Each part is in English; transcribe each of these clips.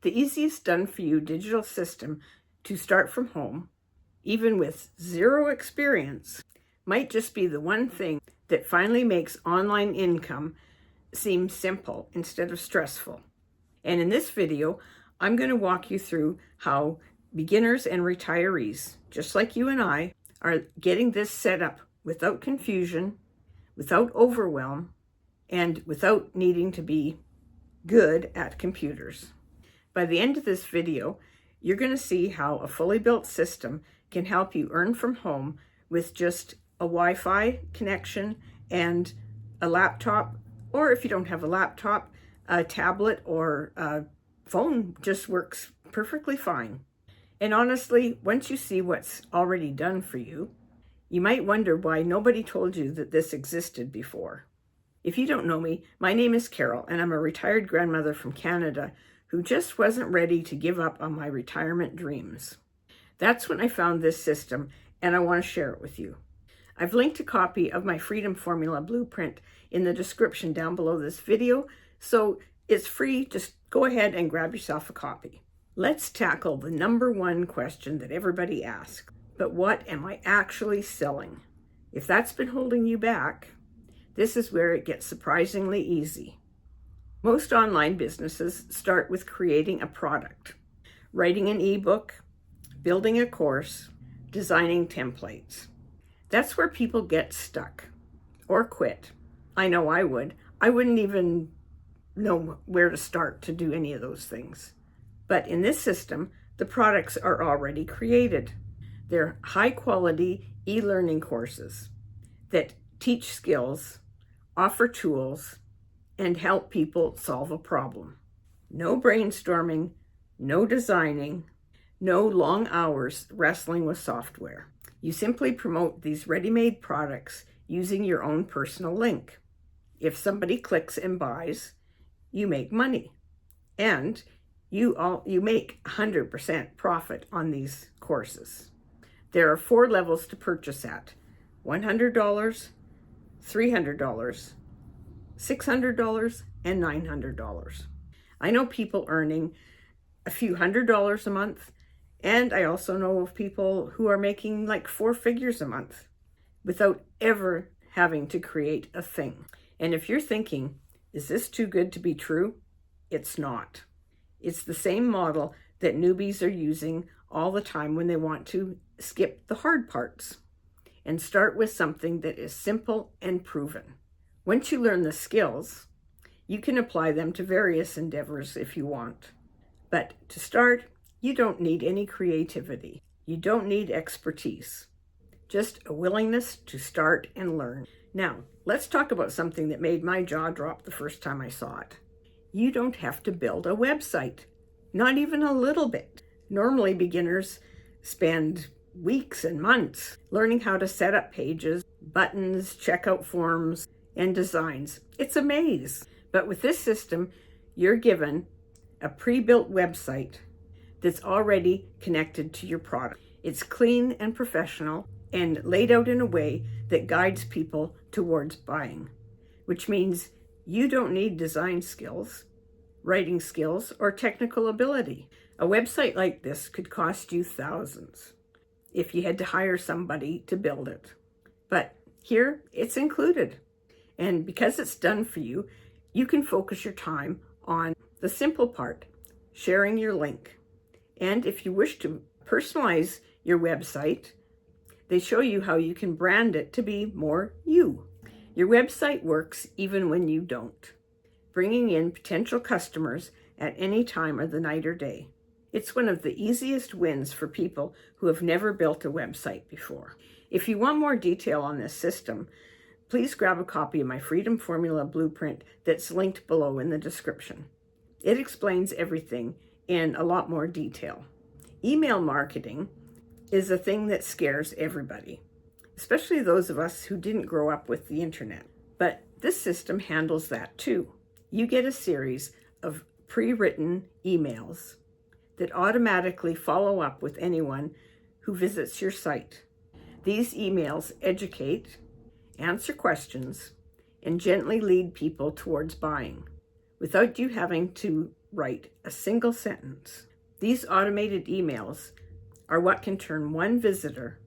The easiest done-for-you digital system to start from home, even with zero experience, might just be the one thing that finally makes online income seem simple instead of stressful. And in this video, I'm going to walk you through how beginners and retirees, just like you and I, are getting this set up without confusion, without overwhelm, and without needing to be good at computers. By the end of this video, you're going to see how a fully built system can help you earn from home with just a Wi-Fi connection and a laptop, or if you don't have a laptop, a tablet or a phone just works perfectly fine. And honestly, once you see what's already done for you, you might wonder why nobody told you that this existed before. If you don't know me, my name is Carol, and I'm a retired grandmother from Canada who just wasn't ready to give up on my retirement dreams. That's when I found this system, and I want to share it with you. I've linked a copy of my Freedom Formula Blueprint in the description down below this video, so it's free. Just go ahead and grab yourself a copy. Let's tackle the number one question that everybody asks. But what am I actually selling? If that's been holding you back, this is where it gets surprisingly easy. Most online businesses start with creating a product, writing an ebook, building a course, designing templates. That's where people get stuck or quit. I know I would. I wouldn't even know where to start to do any of those things. But in this system, the products are already created. They're high-quality e-learning courses that teach skills, offer tools, and help people solve a problem. No brainstorming, no designing, no long hours wrestling with software. You simply promote these ready-made products using your own personal link. If somebody clicks and buys, you make money. And you make 100% profit on these courses. There are 4 levels to purchase at: $100, $300, $600, and $900. I know people earning a few $100s a month, and I also know of people who are making like 4 figures a month without ever having to create a thing. And if you're thinking, is this too good to be true? It's not. It's the same model that newbies are using all the time when they want to skip the hard parts and start with something that is simple and proven. Once you learn the skills, you can apply them to various endeavors if you want. But to start, you don't need any creativity. You don't need expertise, just a willingness to start and learn. Now, let's talk about something that made my jaw drop the first time I saw it. You don't have to build a website, not even a little bit. Normally, beginners spend weeks and months learning how to set up pages, buttons, checkout forms, and designs. It's a maze. But with this system, you're given a pre-built website that's already connected to your product. It's clean and professional and laid out in a way that guides people towards buying, which means you don't need design skills, writing skills, or technical ability. A website like this could cost you thousands if you had to hire somebody to build it. But here, it's included. And because it's done for you, you can focus your time on the simple part, sharing your link. And if you wish to personalize your website, they show you how you can brand it to be more you. Your website works even when you don't, bringing in potential customers at any time of the night or day. It's one of the easiest wins for people who have never built a website before. If you want more detail on this system, please grab a copy of my Freedom Formula Blueprint that's linked below in the description. It explains everything in a lot more detail. Email marketing is a thing that scares everybody, especially those of us who didn't grow up with the internet. But this system handles that too. You get a series of pre-written emails that automatically follow up with anyone who visits your site. These emails educate, answer questions, and gently lead people towards buying without you having to write a single sentence. These automated emails are what can turn one visitor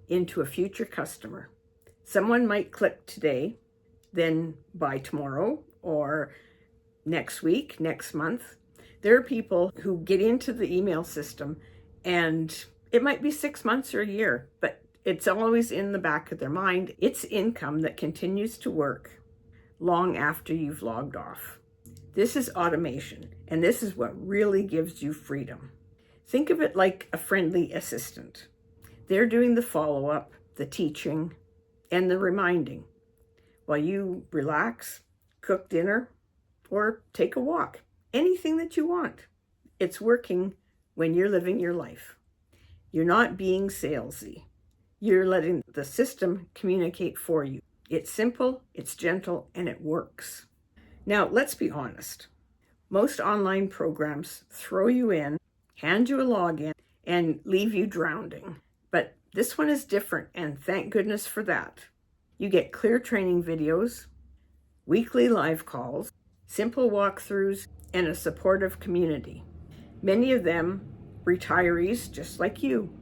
into a future customer. Someone might click today, then buy tomorrow or next week, next month. There are people who get into the email system and it might be 6 months or a year, but it's always in the back of their mind. It's income that continues to work long after you've logged off. This is automation, and this is what really gives you freedom. Think of it like a friendly assistant. They're doing the follow-up, the teaching, and the reminding while you relax, cook dinner, or take a walk. Anything that you want. It's working when you're living your life. You're not being salesy. You're letting the system communicate for you. It's simple, it's gentle, and it works. Now, let's be honest. Most online programs throw you in, hand you a login, and leave you drowning. But this one is different, and thank goodness for that. You get clear training videos, weekly live calls, simple walkthroughs, and a supportive community. Many of them retirees just like you.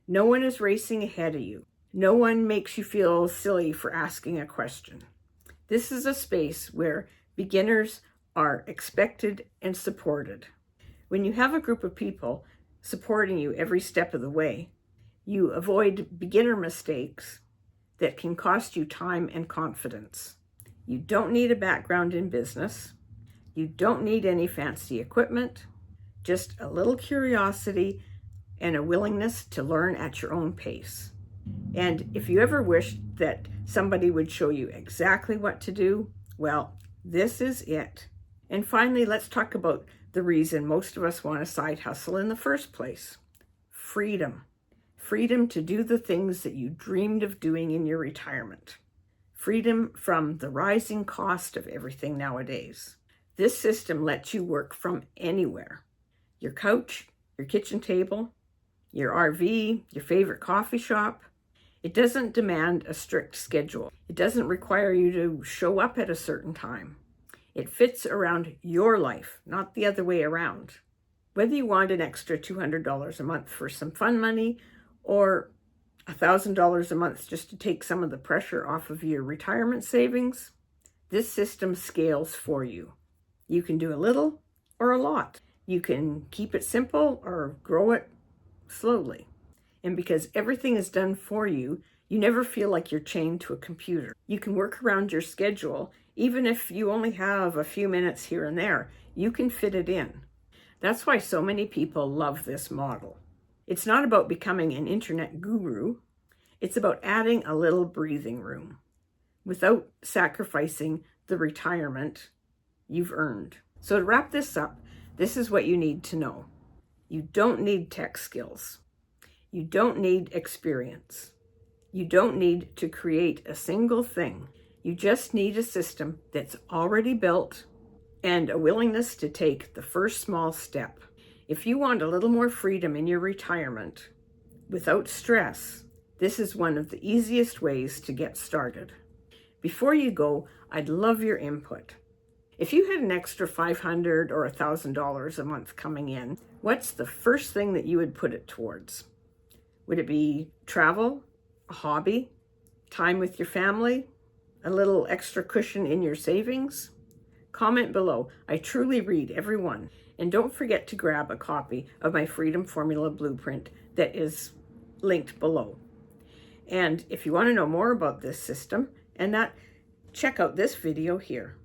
No one is racing ahead of you. No one makes you feel silly for asking a question. This is a space where beginners are expected and supported. When you have a group of people supporting you every step of the way, you avoid beginner mistakes that can cost you time and confidence. You don't need a background in business. You don't need any fancy equipment, just a little curiosity and a willingness to learn at your own pace. And if you ever wished that somebody would show you exactly what to do, well, this is it. And finally, let's talk about the reason most of us want a side hustle in the first place. Freedom. Freedom to do the things that you dreamed of doing in your retirement. Freedom from the rising cost of everything nowadays. This system lets you work from anywhere. Your couch, your kitchen table, your RV, your favorite coffee shop. It doesn't demand a strict schedule. It doesn't require you to show up at a certain time. It fits around your life, not the other way around. Whether you want an extra $200 a month for some fun money or $1,000 a month just to take some of the pressure off of your retirement savings, this system scales for you. You can do a little or a lot. You can keep it simple or grow it slowly. And because everything is done for you, you never feel like you're chained to a computer. You can work around your schedule. Even if you only have a few minutes here and there, you can fit it in. That's why so many people love this model. It's not about becoming an internet guru. It's about adding a little breathing room without sacrificing the retirement you've earned. So to wrap this up, this is what you need to know. You don't need tech skills. You don't need experience. You don't need to create a single thing. You just need a system that's already built and a willingness to take the first small step. If you want a little more freedom in your retirement without stress, this is one of the easiest ways to get started. Before you go, I'd love your input. If you had an extra $500 or $1,000 a month coming in, what's the first thing that you would put it towards? Would it be travel, a hobby, time with your family, a little extra cushion in your savings? Comment below. I truly read every one. And don't forget to grab a copy of my Freedom Formula Blueprint that is linked below. And if you want to know more about this system and that, check out this video here.